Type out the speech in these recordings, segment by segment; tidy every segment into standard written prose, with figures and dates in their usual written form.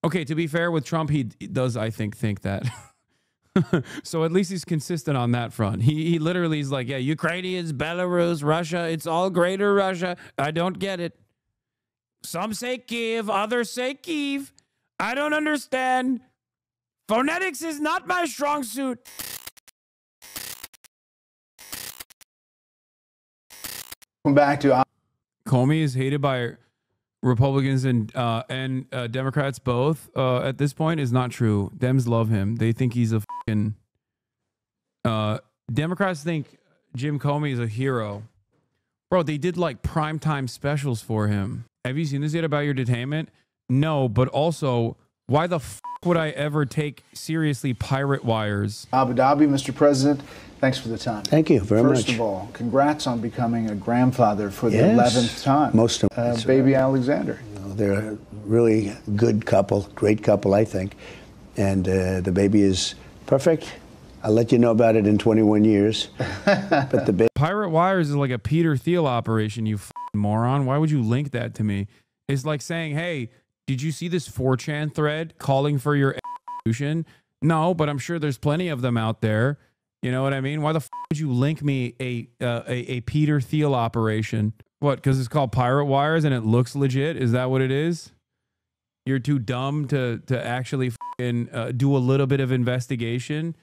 Okay, to be fair with Trump, he does, I think that. So at least he's consistent on that front. He literally is like, yeah, Ukrainians, Belarus, Russia, it's all greater Russia. I don't get it. Some say Kiev, others say Kyiv. I don't understand. Phonetics is not my strong suit. Welcome back to Comey is hated by Republicans and Democrats both at this point is not true. Dems love him. They think he's a fucking... Democrats think Jim Comey is a hero. Bro, they did like primetime specials for him. Have you seen this yet about your detainment? No, but also, why the fuck would I ever take seriously pirate wires? Abu Dhabi, Mr. President. Thanks for the time. Thank you very much. First of all, congrats on becoming a grandfather for the 11th time. Most of baby Alexander. They're a really good couple, great couple, I think. And the baby is perfect. I'll let you know about it in 21 years. But the Pirate Wires is like a Peter Thiel operation, you moron. Why would you link that to me? It's like saying, hey, did you see this 4chan thread calling for your execution? No, but I'm sure there's plenty of them out there. You know what I mean? Why the would you link me a Peter Thiel operation? What, because it's called Pirate Wires and it looks legit? Is that what it is? You're too dumb to actually do a little bit of investigation,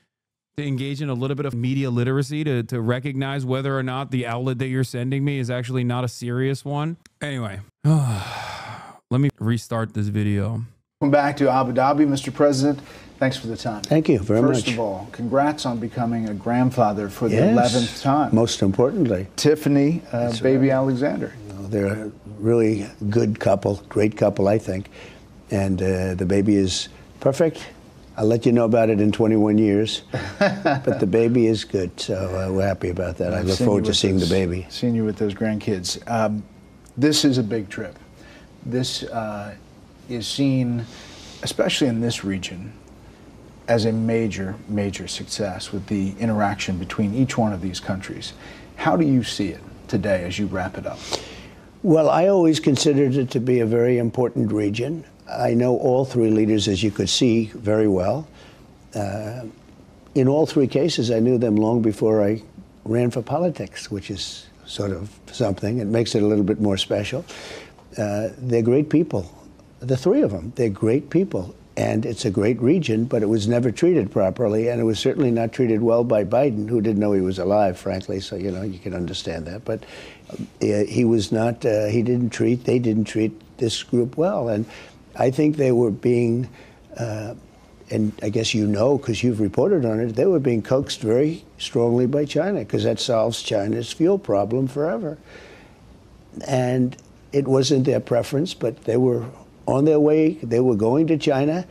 to engage in a little bit of media literacy, to recognize whether or not the outlet that you're sending me is actually not a serious one. Anyway, let me restart this video. Welcome back to Abu Dhabi, Mr. President. Thanks for the time. Thank you very much. First of all, congrats on becoming a grandfather for the 11th time. Most importantly. Tiffany, baby Alexander. They're a really good couple, great couple, I think. And the baby is perfect. I'll let you know about it in 21 years. But the baby is good, so we're happy about that. I look forward to seeing the baby. Seeing you with those grandkids. This is a big trip. This is seen, especially in this region, as a major, major success with the interaction between each one of these countries. How do you see it today as you wrap it up? Well, I always considered it to be a very important region. I know all three leaders, as you could see, very well. In all three cases, I knew them long before I ran for politics, which is sort of something. It makes it a little bit more special. They're great people. The three of them, they're great people. And it's a great region, but it was never treated properly, and it was certainly not treated well by Biden, who didn't know he was alive, frankly, so, you know, you can understand that. But he was not, they didn't treat this group well. And I think they were being, and I guess you know, because you've reported on it, they were being coaxed very strongly by China, because that solves China's fuel problem forever. And it wasn't their preference, but they were on their way. They were going to China,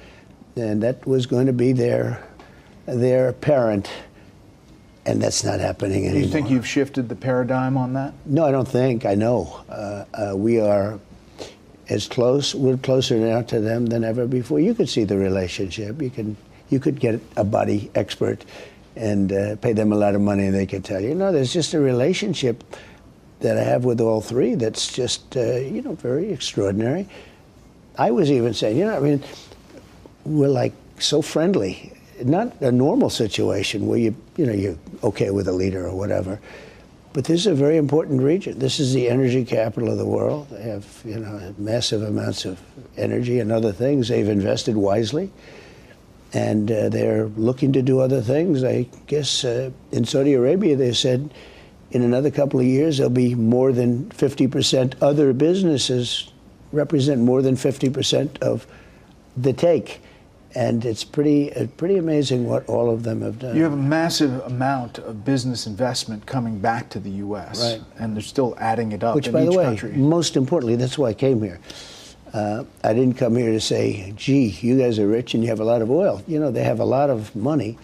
and that was going to be their parent, and that's not happening anymore. Do you think you've shifted the paradigm on that? No, I don't think. I know. We are as close. We're closer now to them than ever before. You could see the relationship. You could get a body expert and pay them a lot of money, and they could tell you, no, there's just a relationship that I have with all three that's just, you know, very extraordinary. I was even saying, you know, I mean, we're like so friendly. Not a normal situation where you're okay with a leader or whatever. But this is a very important region. This is the energy capital of the world. They have, you know, massive amounts of energy and other things. They've invested wisely. And they're looking to do other things. I guess in Saudi Arabia, they said in another couple of years, there'll be more than 50% other businesses represent more than 50% of the take. And it's pretty amazing what all of them have done. You have a massive amount of business investment coming back to the U.S. Right. And they're still adding it up Which, in by each the way, country. Most importantly, that's why I came here. I didn't come here to say, gee, you guys are rich and you have a lot of oil. You know, they have a lot of money,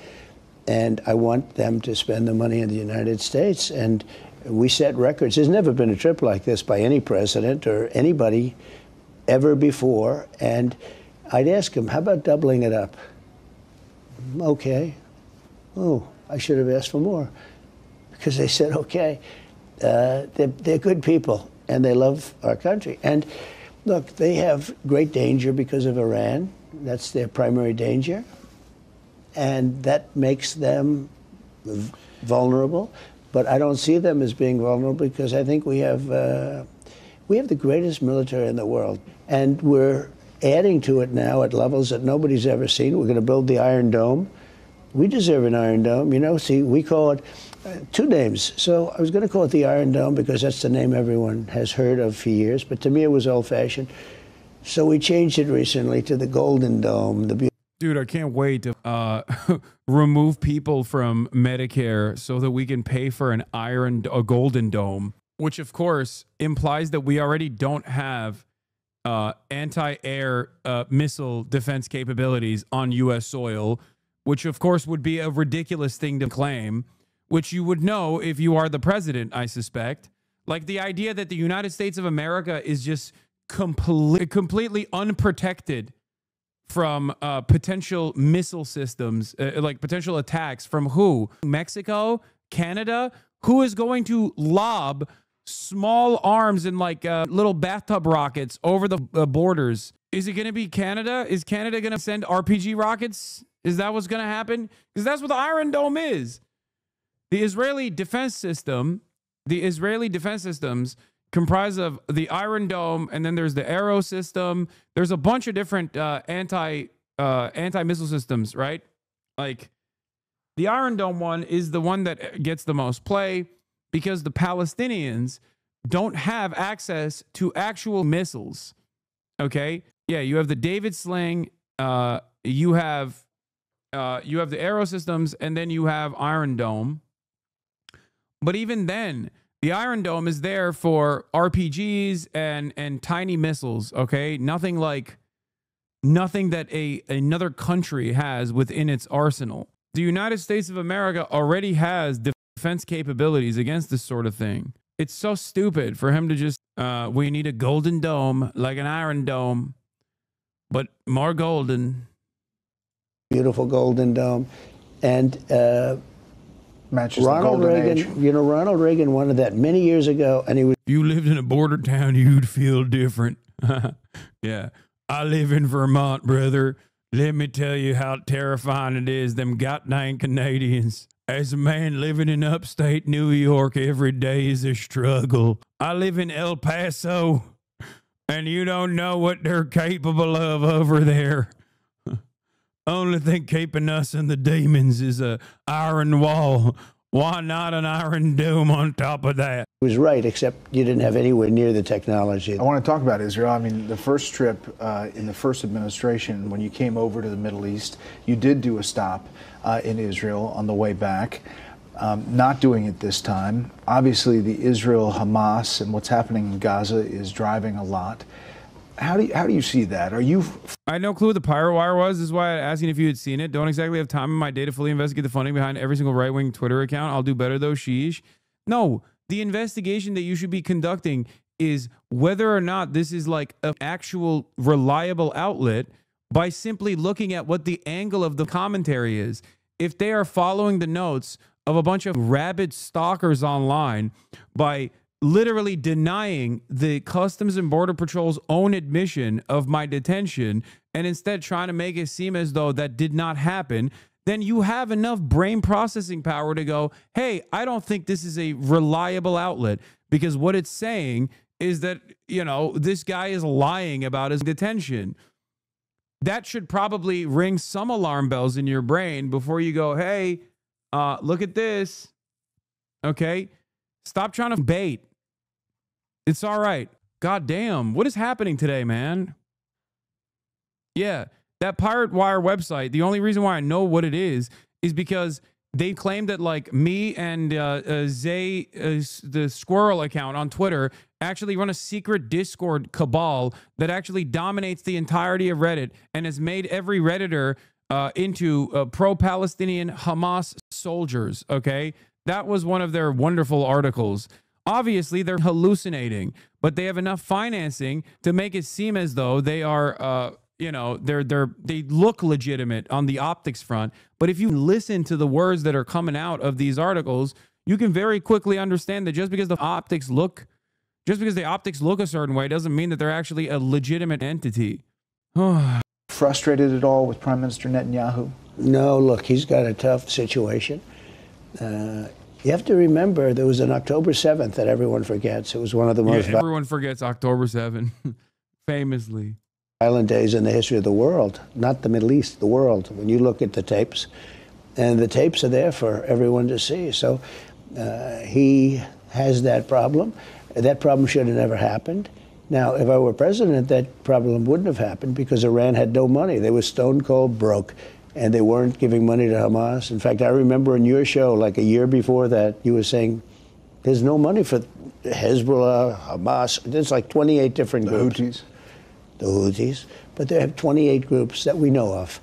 and I want them to spend the money in the United States. And we set records. There's never been a trip like this by any president or anybody ever before. And I'd ask them, how about doubling it up? Okay. Oh, I should have asked for more, because they said, okay. They're good people, and they love our country. And look, they have great danger because of Iran, That's their primary danger. And that makes them vulnerable. But I don't see them as being vulnerable because I think we have the greatest military in the world. And we're adding to it now at levels that nobody's ever seen. We're going to build the Iron Dome. We deserve an Iron Dome. You know, see, we call it two names. So I was going to call it the Iron Dome because that's the name everyone has heard of for years. But to me, it was old-fashioned. So we changed it recently to the Golden Dome. Dude, I can't wait to remove people from Medicare so that we can pay for a Golden Dome, which of course implies that we already don't have anti-air missile defense capabilities on U.S. soil, which of course would be a ridiculous thing to claim, which you would know if you are the president, I suspect. Like the idea that the United States of America is just completely unprotected from potential missile systems, like potential attacks from who? Mexico? Canada? Who is going to lob small arms and like little bathtub rockets over the borders? Is it going to be Canada? Is Canada going to send RPG rockets? Is that what's going to happen? Because that's what the Iron Dome is. The Israeli defense systems comprise of the Iron Dome, and then there's the Arrow system. There's a bunch of different anti-missile systems, right? Like the Iron Dome one is the one that gets the most play because the Palestinians don't have access to actual missiles. Okay, yeah, you have the David Sling, you have the Arrow systems, and then you have Iron Dome. But even then, the Iron Dome is there for RPGs and tiny missiles, okay? Nothing that another country has within its arsenal. The United States of America already has defense capabilities against this sort of thing. It's so stupid for him to just, we need a Golden Dome, like an Iron Dome, but more golden. Beautiful Golden Dome. And matches Ronald the golden Reagan, age. you know, Ronald Reagan wanted that many years ago, and he was. If you lived in a border town, you'd feel different. Yeah. I live in Vermont, brother. Let me tell you how terrifying it is, them goddamn Canadians. As a man living in upstate New York, every day is a struggle. I live in El Paso, and you don't know what they're capable of over there. Only thing keeping us and the demons is a iron wall. Why not an Iron Dome on top of that? He was right, except you didn't have anywhere near the technology. I want to talk about Israel. I mean, the first trip in the first administration, when you came over to the Middle East, you did do a stop in Israel on the way back. Not doing it this time. Obviously, the Israel-Hamas and what's happening in Gaza is driving a lot. How do you see that? Are you? I had no clue what the Pirate Wire was. This is why I'm asking if you had seen it. Don't exactly have time in my day to fully investigate the funding behind every single right-wing Twitter account. I'll do better though, sheesh. No, the investigation that you should be conducting is whether or not this is like an actual reliable outlet by simply looking at what the angle of the commentary is. If they are following the notes of a bunch of rabid stalkers online by literally denying the Customs and Border Patrol's own admission of my detention and instead trying to make it seem as though that did not happen, then you have enough brain processing power to go, hey, I don't think this is a reliable outlet, because what it's saying is that, you know, this guy is lying about his detention. That should probably ring some alarm bells in your brain before you go, hey, look at this. Okay? Stop trying to bait. It's all right. God damn. What is happening today, man? Yeah, that Pirate Wire website, the only reason why I know what it is because they claim that like me and Zay, the squirrel account on Twitter, actually run a secret Discord cabal that actually dominates the entirety of Reddit and has made every Redditor into pro-Palestinian Hamas soldiers, okay? That was one of their wonderful articles. Obviously, they're hallucinating, but they have enough financing to make it seem as though they are, you know, they look legitimate on the optics front. But if you listen to the words that are coming out of these articles, you can very quickly understand that just because the optics look a certain way doesn't mean that they're actually a legitimate entity. frustrated at all with Prime Minister Netanyahu? No, look, he's got a tough situation. You have to remember there was an October 7th that everyone forgets. It was one of the most everyone forgets October 7th, famously. Violent days in the history of the world, not the Middle East, the world. When you look at the tapes, and the tapes are there for everyone to see. So he has that problem. That problem should have never happened. Now, if I were president, that problem wouldn't have happened because Iran had no money. They were stone cold broke. And they weren't giving money to Hamas. In fact, I remember in your show, like a year before that, you were saying there's no money for Hezbollah, Hamas. There's like 28 different groups. Houthis. The Houthis. But they have 28 groups that we know of.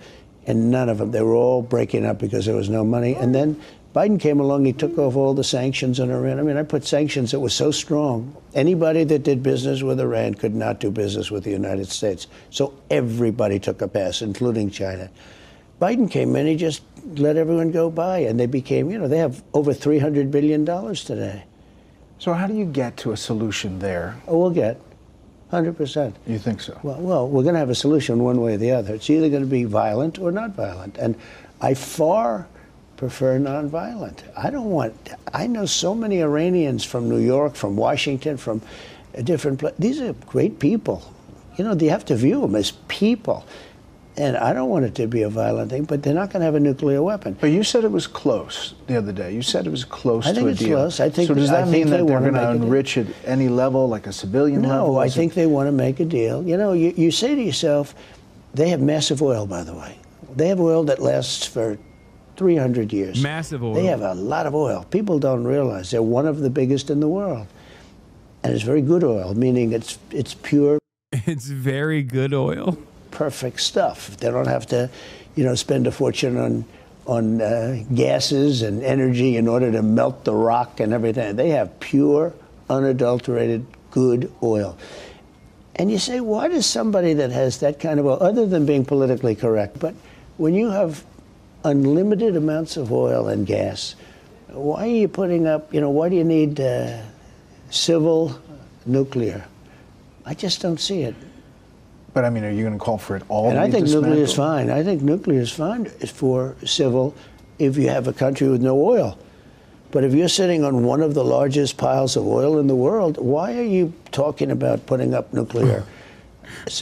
And none of them, they were all breaking up because there was no money. And then Biden came along, he took off all the sanctions on Iran. I mean, I put sanctions that were so strong. Anybody that did business with Iran could not do business with the United States. So everybody took a pass, including China. Biden came in, he just let everyone go by, and they became, they have over $300 billion today. So how do you get to a solution there? Oh, we'll get 100%. You think so? Well, we're going to have a solution one way or the other. It's either going to be violent or not violent. And I far prefer nonviolent. I know so many Iranians from New York, from Washington, from different places. These are great people. You have to view them as people. And I don't want it to be a violent thing, but they're not going to have a nuclear weapon. But you said it was close the other day. You said it was close to a deal. I think it's close. I think, so does that mean that they're going to enrich at any level, like a civilian level? No, I think they want to make a deal. You say to yourself, they have massive oil, by the way. They have oil that lasts for 300 years. Massive oil. They have a lot of oil. People don't realize they're one of the biggest in the world. And it's very good oil, meaning it's pure. It's very good oil. Perfect stuff. They don't have to, spend a fortune on gases and energy in order to melt the rock and everything. They have pure, unadulterated, good oil. And you say, why does somebody that has that kind of oil, other than being politically correct, but when you have unlimited amounts of oil and gas, why are you putting up, why do you need civil nuclear? I just don't see it. But, I mean, are you going to call for it all? And I think nuclear is fine. I think nuclear is fine for civil if you have a country with no oil. But if you're sitting on one of the largest piles of oil in the world, why are you talking about putting up nuclear?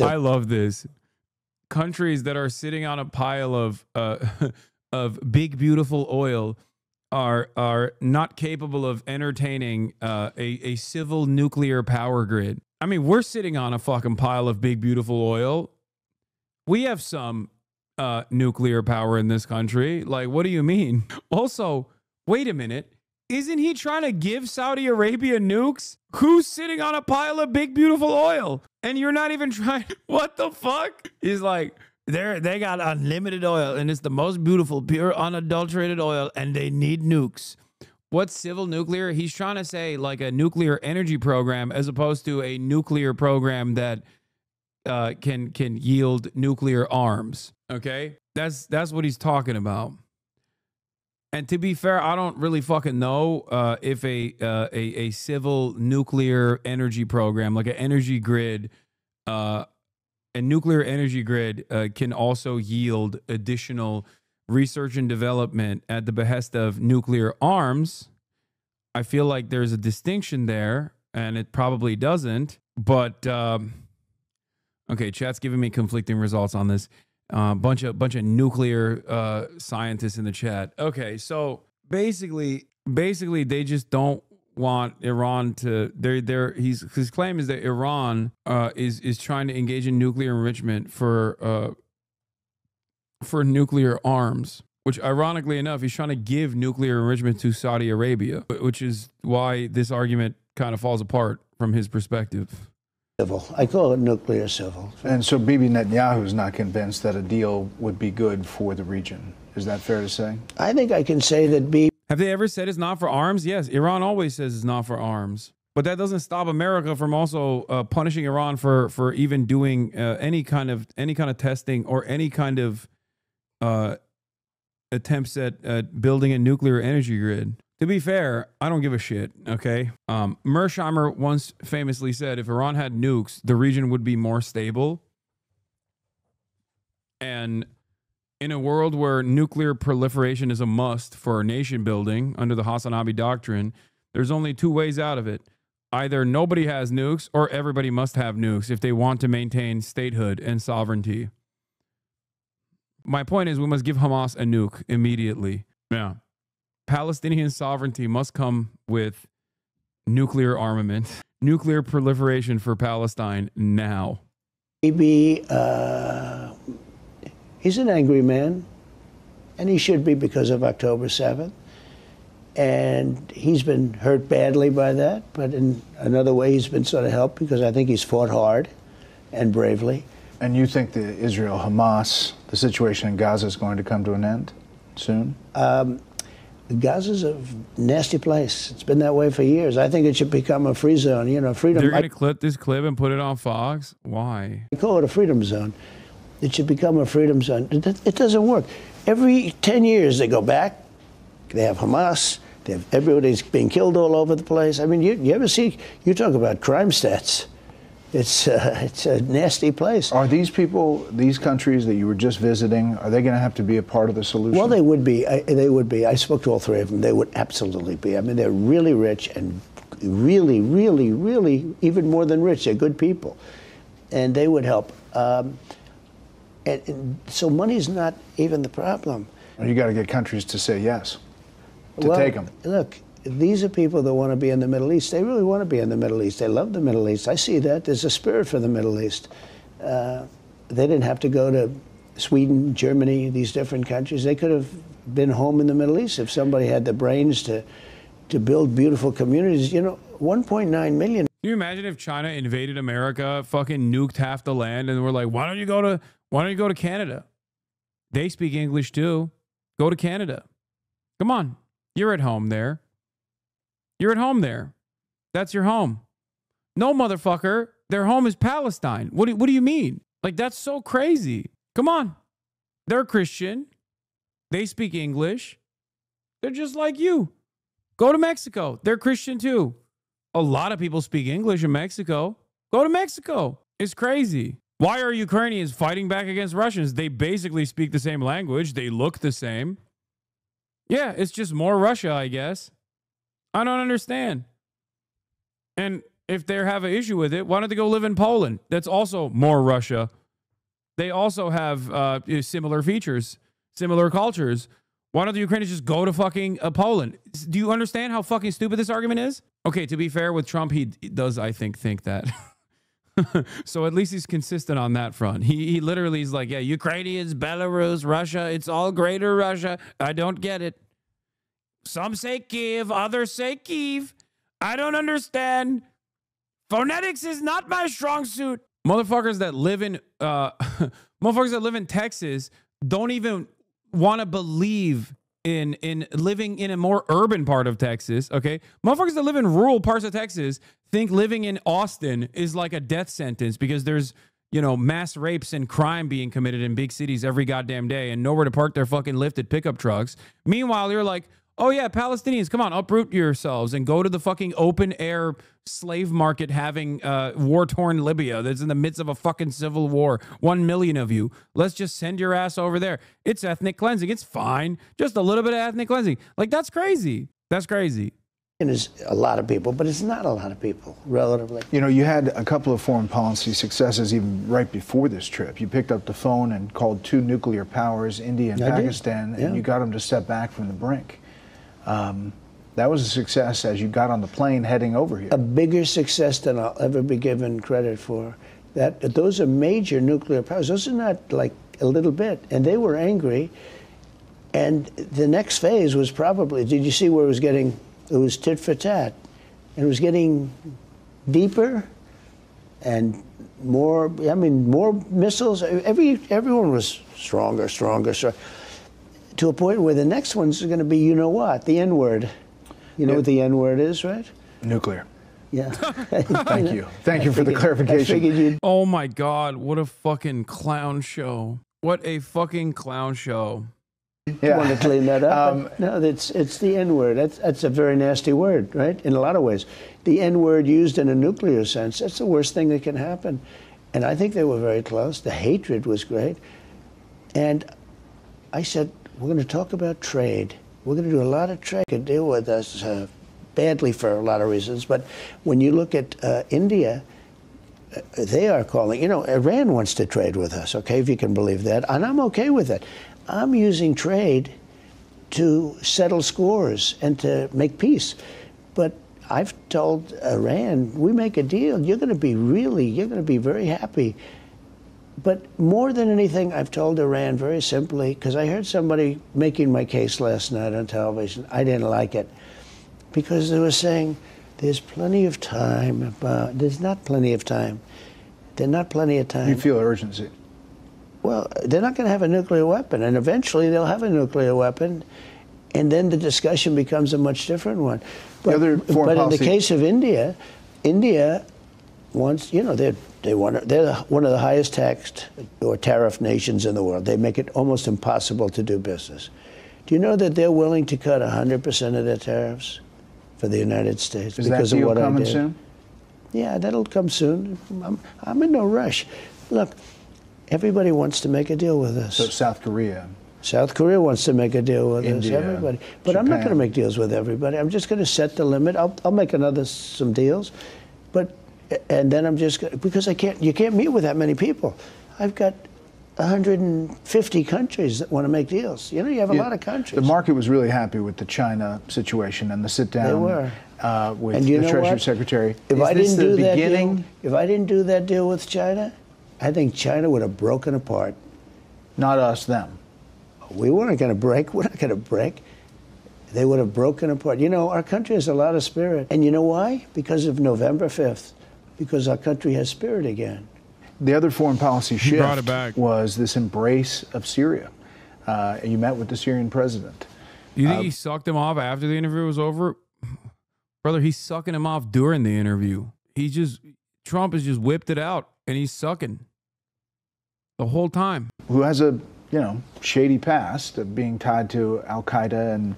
I love this. Countries that are sitting on a pile of big, beautiful oil are not capable of entertaining a civil nuclear power grid. I mean, we're sitting on a fucking pile of big, beautiful oil. We have some nuclear power in this country. Like, what do you mean? Also, wait a minute. Isn't he trying to give Saudi Arabia nukes? Who's sitting on a pile of big, beautiful oil? And you're not even trying. What the fuck? He's like, they got unlimited oil, and it's the most beautiful, pure, unadulterated oil, and they need nukes. What's civil nuclear? He's trying to say like a nuclear energy program as opposed to a nuclear program that can yield nuclear arms. Okay, that's what he's talking about. And to be fair, I don't really fucking know if a civil nuclear energy program, like an energy grid, a nuclear energy grid, can also yield additional research and development at the behest of nuclear arms. I feel like there's a distinction there, and it probably doesn't. But okay, chat's giving me conflicting results on this. Bunch of nuclear scientists in the chat. Okay, so basically they just don't want Iran to. His claim is that Iran is trying to engage in nuclear enrichment for nuclear arms, which ironically enough, he's trying to give nuclear enrichment to Saudi Arabia, which is why this argument kind of falls apart from his perspective. Civil. I call it nuclear civil. And so Bibi Netanyahu is not convinced that a deal would be good for the region. Is that fair to say? I think I can say that Bibi. Have they ever said it's not for arms? Yes, Iran always says it's not for arms. But that doesn't stop America from also punishing Iran for even doing any kind of testing or any kind of attempts at building a nuclear energy grid. To be fair, I don't give a shit, okay? Mearsheimer once famously said, if Iran had nukes, the region would be more stable. And in a world where nuclear proliferation is a must for nation building under the HasanAbi doctrine, there's only two ways out of it. Either nobody has nukes or everybody must have nukes if they want to maintain statehood and sovereignty. My point is we must give Hamas a nuke immediately. Yeah. Palestinian sovereignty must come with nuclear armament, nuclear proliferation for Palestine now. Maybe he's an angry man, and he should be because of October 7th. And he's been hurt badly by that, but in another way he's been sort of helped because I think he's fought hard and bravely. And you think the Israel-Hamas, the situation in Gaza is going to come to an end soon? Gaza's a nasty place. It's been that way for years. I think it should become a free zone, you know, freedom. They're going to clip this clip and put it on Fox? Why? I call it a freedom zone. It should become a freedom zone. It doesn't work. Every 10 years they go back, they have Hamas, they have everybody's being killed all over the place. I mean, you ever see, you talk about crime stats. It's a nasty place. Are these people, these countries that you were just visiting, are they going to have to be a part of the solution? Well, they would be. They would be. I spoke to all three of them. They would absolutely be. I mean, they're really rich and really, really, really, even more than rich. They're good people. And they would help. And so money's not even the problem. Well, you got to get countries to say yes, to take them. Look, these are people that want to be in the Middle East. They really want to be in the Middle East. They love the Middle East. I see that. There's a spirit for the Middle East. They didn't have to go to Sweden, Germany, these different countries. They could have been home in the Middle East if somebody had the brains to build beautiful communities. You know, 1.9 million. Can you imagine if China invaded America, fucking nuked half the land, and we're like, why don't you go to Canada? They speak English too. Go to Canada. Come on. You're at home there. You're at home there. That's your home. No, motherfucker. Their home is Palestine. What do you mean? Like, that's so crazy. Come on. They're Christian. They speak English. They're just like you. Go to Mexico. They're Christian too. A lot of people speak English in Mexico. Go to Mexico. It's crazy. Why are Ukrainians fighting back against Russians? They basically speak the same language. They look the same. Yeah, it's just more Russia, I guess. I don't understand. And if they have an issue with it, why don't they go live in Poland? That's also more Russia. They also have similar features, similar cultures. Why don't the Ukrainians just go to fucking Poland? Do you understand how fucking stupid this argument is? Okay, to be fair with Trump, he does, I think that. So at least he's consistent on that front. He literally is like, yeah, Ukrainians, Belarus, Russia, it's all greater Russia. I don't get it. Some say Kiev, others say Kyiv. I don't understand. Phonetics is not my strong suit. Motherfuckers that live in Texas don't even want to believe in living in a more urban part of Texas, okay? Motherfuckers that live in rural parts of Texas think living in Austin is like a death sentence because there's, you know, mass rapes and crime being committed in big cities every goddamn day and nowhere to park their fucking lifted pickup trucks. Meanwhile, you're like, oh yeah, Palestinians, come on, uproot yourselves and go to the fucking open air slave market having war-torn Libya that's in the midst of a fucking civil war. 1 million of you. Let's just send your ass over there. It's ethnic cleansing. It's fine. Just a little bit of ethnic cleansing. Like, that's crazy. That's crazy. It is a lot of people, but it's not a lot of people, relatively. You know, you had a couple of foreign policy successes even right before this trip. You picked up the phone and called 2 nuclear powers, India and Pakistan, and you got them to step back from the brink. That was a success as you got on the plane heading over here. A bigger success than I'll ever be given credit for. Those are major nuclear powers. Those are not like a little bit. And they were angry. And the next phase was probably, did you see where it was getting, it was tit for tat. And it was getting deeper and more, I mean, more missiles. Everyone was stronger. To a point where the next one's going to be, you know what, the N-word. You know what the N-word is, right? Nuclear. Yeah. Thank you. Thank you for the clarification. Oh my God, what a fucking clown show. What a fucking clown show. Yeah. Want to clean that up? No, it's the N-word. That's a very nasty word, right? In a lot of ways. The N-word used in a nuclear sense, that's the worst thing that can happen. And I think they were very close. The hatred was great. And I said, we're going to talk about trade. We're going to do a lot of trade. Could deal with us badly for a lot of reasons. But when you look at India, they are calling, Iran wants to trade with us, okay, if you can believe that. And I'm okay with that. I'm using trade to settle scores and to make peace. But I've told Iran, we make a deal, you're going to be very happy. But more than anything, I've told Iran very simply, because I heard somebody making my case last night on television. I didn't like it, because they were saying, there's plenty of time. There's not plenty of time. There's not plenty of time. You feel urgency. Well, they're not going to have a nuclear weapon, and eventually they'll have a nuclear weapon, and then the discussion becomes a much different one. But in the case of India, India wants, they're one of the highest taxed or tariff nations in the world. They make it almost impossible to do business. Do you know that they're willing to cut 100% of their tariffs for the United States because of what I did? Is that deal coming soon? Yeah, that'll come soon. I'm in no rush. Look, everybody wants to make a deal with us. So South Korea. South Korea wants to make a deal with India, us, everybody. But Japan. I'm not going to make deals with everybody. I'm just going to set the limit. I'll make some deals, and then I'm just going to, because you can't meet with that many people. I've got 150 countries that want to make deals. You have a lot of countries. The market was really happy with the China situation and the sit down. They were. With the Treasury Secretary. If I didn't do that deal with China, I think China would have broken apart. Not us, them. We weren't going to break. We're not going to break. They would have broken apart. Our country has a lot of spirit. And you know why? Because of November 5th. Because our country has spirit again. The other foreign policy shift was this embrace of Syria. You met with the Syrian president. You think he sucked him off after the interview was over? Brother, he's sucking him off during the interview. Trump has just whipped it out, and he's sucking the whole time. Who has a, shady past of being tied to Al-Qaeda and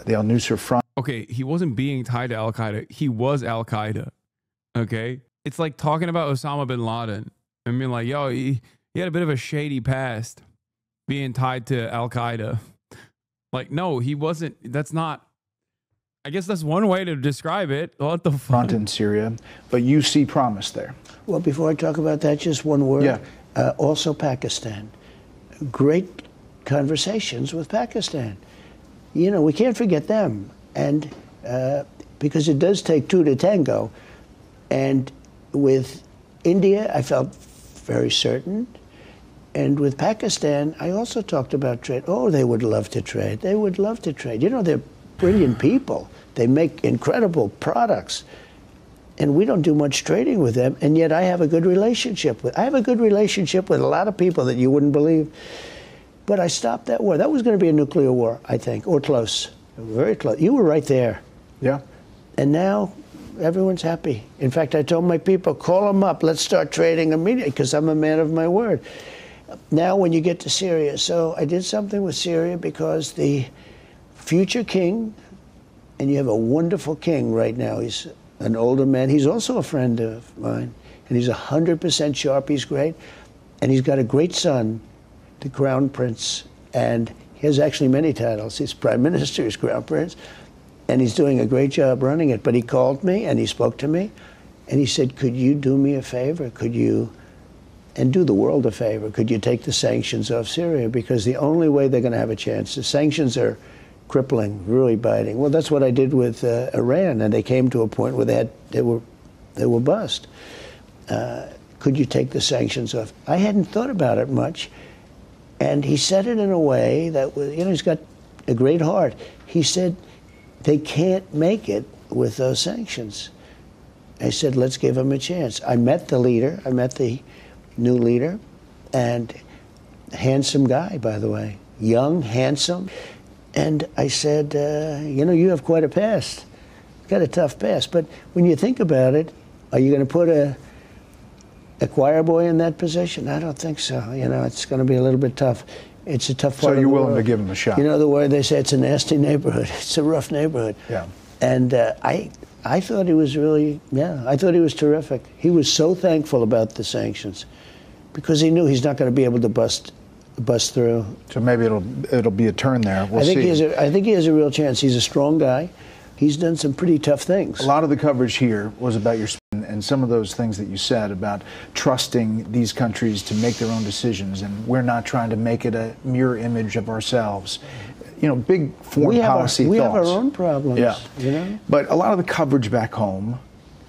the Al-Nusra Front. Okay, he wasn't being tied to Al-Qaeda. He was Al-Qaeda, okay? It's like talking about Osama bin Laden. I mean, like, yo, he had a bit of a shady past being tied to Al-Qaeda. Like, no, he wasn't. That's not. I guess that's one way to describe it. What the fuck? Front in Syria, but you see promise there. Well, before I talk about that, just one word. Yeah. Also Pakistan. Great conversations with Pakistan. We can't forget them. And because it does take two to tango. And with India, I felt very certain. And with Pakistan, I also talked about trade. Oh, they would love to trade. They would love to trade. They're brilliant people. They make incredible products. And we don't do much trading with them, and yet I have a good relationship with a lot of people that you wouldn't believe. But I stopped that war. That was going to be a nuclear war, I think, or close, very close. You were right there. Yeah. And now everyone's happy. In fact, I told my people, call them up. Let's start trading immediately, because I'm a man of my word. Now when you get to Syria, so I did something with Syria because the future king, and you have a wonderful king right now. He's an older man. He's also a friend of mine, and he's 100% sharp. He's great, and he's got a great son, the Crown Prince, and he has actually many titles. He's Prime Minister, he's Crown Prince, and he's doing a great job running it. But he called me, and he spoke to me, and he said, could you do me a favor? Could you, and do the world a favor, could you take the sanctions off Syria? Because the only way they're going to have a chance, the sanctions are crippling, really biting. Well, that's what I did with Iran, and they came to a point where they were bust. Could you take the sanctions off? I hadn't thought about it much, and he said it in a way that was, he's got a great heart. He said, they can't make it with those sanctions. I said, let's give him a chance. I met the leader. I met the new leader, and handsome guy, by the way, young, handsome. And I said, you have quite a past. You've got a tough past. But when you think about it, are you going to put a choir boy in that position? I don't think so. It's going to be a little bit tough. It's a tough part of the world. So you're willing to give him a shot? The word they say, it's a nasty neighborhood. It's a rough neighborhood. Yeah. And I thought he was really, I thought he was terrific. He was so thankful about the sanctions because he knew he's not going to be able to bust bust through. So maybe it'll be a turn there. We'll see. I think he has a real chance. He's a strong guy. He's done some pretty tough things. A lot of the coverage here was about your spin and some of those things that you said about trusting these countries to make their own decisions, and we're not trying to make it a mirror image of ourselves. You know, big foreign policy thoughts. We have our own problems. Yeah. You know? But a lot of the coverage back home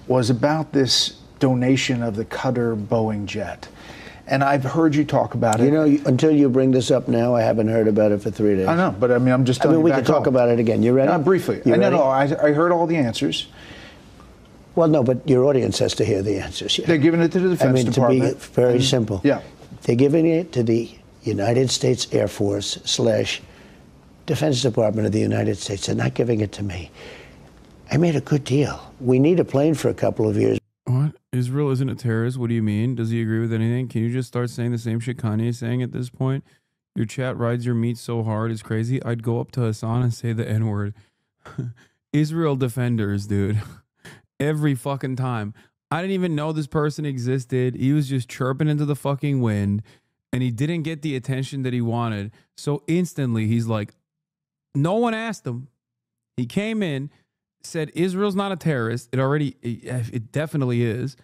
was about this donation of the Qatar Boeing jet. And I've heard you talk about it. You know, until you bring this up now, I haven't heard about it for 3 days. I know, but I mean, I'm just telling you we back can talk home. about it again. You ready? Briefly. I heard all the answers. Well, no, but your audience has to hear the answers. Yeah. They're giving it to the Defense Department. To be very simple. Yeah. They're giving it to the United States Air Force / Defense Department of the United States. They're not giving it to me. I made a good deal. We need a plane for a couple of years. What? Israel isn't a terrorist? What do you mean? Does he agree with anything? Can you just start saying the same shit Kanye is saying at this point? Your chat rides your meat so hard, it's crazy. I'd go up to Hasan and say the N-word. Israel defenders, dude. Every fucking time. I didn't even know this person existed. He was just chirping into the fucking wind, and he didn't get the attention that he wanted. So instantly, he's like, no one asked him. He came in, said Israel's not a terrorist. It definitely is.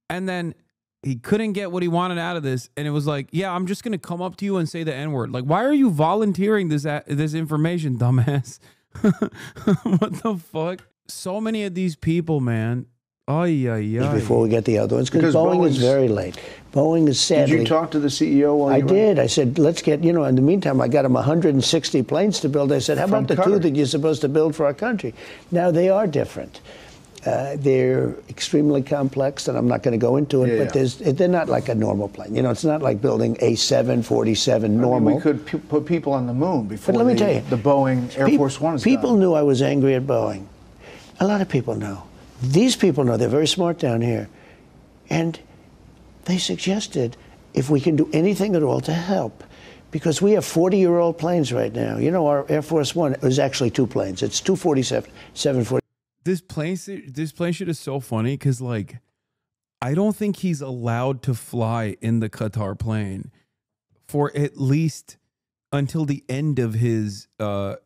And then he couldn't get what he wanted out of this. And it was like, yeah, I'm just going to come up to you and say the N-word. Like, why are you volunteering this information, dumbass? What the fuck? So many of these people, man. Oh, yeah. Before we get the other ones, because Boeing is very late. Boeing is sadly. Did you talk to the CEO while you were? I did. I said, let's get, in the meantime, I got him 160 planes to build. I said, how about the two that you're supposed to build for our country? Now, they are different. They're extremely complex, and I'm not going to go into it, but they're not like a normal plane. It's not like building a 747 normal. I mean, we could put people on the moon before but let me tell you, the Boeing Air Force One is People done. knew I was angry at Boeing. A lot of people know. These people know. They're very smart down here. And they suggested if we can do anything at all to help. Because we have 40-year-old planes right now. Our Air Force One is actually two planes. It's 247, 747. This plane shit is so funny because, like, I don't think he's allowed to fly in the Qatar plane for at least until the end of his term,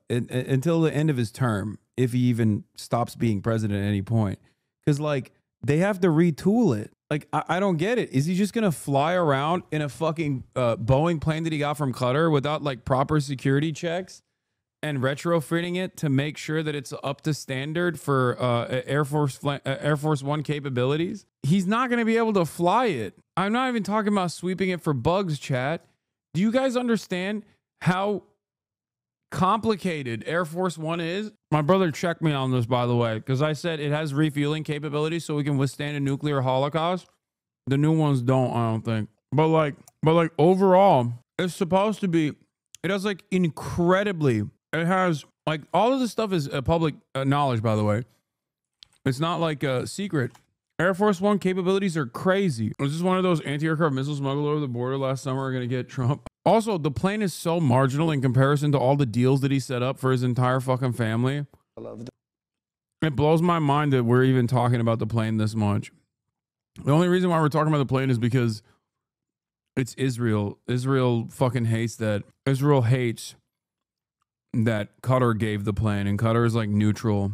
if he even stops being president at any point. Because, like, they have to retool it. Like, I don't get it. Is he just going to fly around in a fucking Boeing plane that he got from Qatar without, like, proper security checks and retrofitting it to make sure that it's up to standard for Air Force One capabilities? He's not going to be able to fly it. I'm not even talking about sweeping it for bugs, chat. Do you guys understand how complicated Air Force One is? My brother checked me on this, by the way, because I said it has refueling capabilities so we can withstand a nuclear holocaust. The new ones don't, I don't think. But like overall, it's supposed to be, it has like incredibly, it has like all of this stuff is public knowledge, by the way. It's not like a secret. Air Force One capabilities are crazy. Was this one of those anti-aircraft missiles smuggled over the border last summer are going to get Trump? Also, the plane is so marginal in comparison to all the deals that he set up for his entire fucking family. I love that. It blows my mind that we're even talking about the plane this much. The only reason why we're talking about the plane is because it's Israel. Israel fucking hates that. Israel hates that Qatar gave the plane, and Qatar is like neutral.